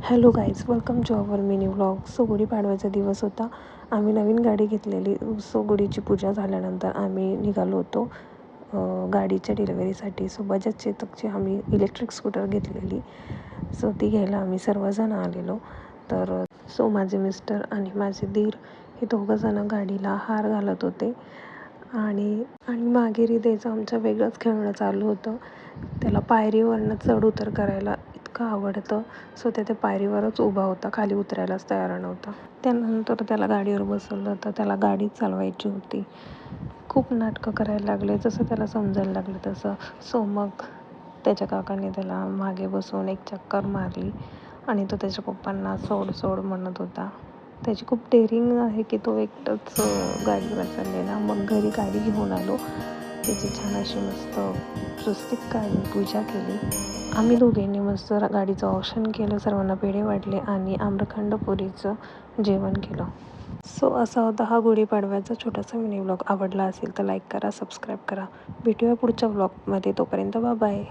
Hello guys, welcome to our mini vlog. So गुढीपाडव्याचा दिवस होता. आम्ही नवीन गाडी घेतलेली. सो गुढीची पूजा झाल्यानंतर आम्ही निघालो होतो गाडीच्या डिलिव्हरीसाठी. सो बजाज चेतकची आम्ही इलेक्ट्रिक स्कूटर घेतलेली. सो ती घ्यायला आम्ही सर्वजण आलेलो. तर माझे मिस्टर आणि माझे दीर हे दोघंजणं गाडीला हार घालत होते आणि माघेरी द्यायचं आमचं वेगळंच खेळणं चालू होतं. त्याला पायरीवरनं चढ उतर करायला इतकं आवडतं. सो त्या पायरीवरच उभा होता, खाली उतरायलाच तयार नव्हता. त्यानंतर त्याला गाडीवर बसवलं तर त्याला गाडी चालवायची होती. खूप नाटकं करायला लागले. जसं त्याला समजायला लागलं तसं. सो मग त्याच्या काकाने त्याला मागे बसवून एक चक्कर मारली आणि तो त्याच्या पप्पांना सोड सोड म्हणत होता. त्याची खूप डेअरिंग आहे की तो एकटाच गाडीवर चाललेला. मग घरी गाडी घेऊन आलो. त्याची छान अशी मस्त स्वस्तिक काढून पूजा केली. आम्ही दोघींनी मस्त गाडीचं औक्षण केलं. सर्वांना पेढे वाटले आणि आम्रखंड पुरीचं जेवण केलं. सो असा होता हा गुढीपाडव्याचा छोटासा मिनी व्लॉग. आवडला असेल तर लाईक करा, सबस्क्राईब करा. भेटूया पुढच्या व्लॉगमध्ये. तोपर्यंत बाय.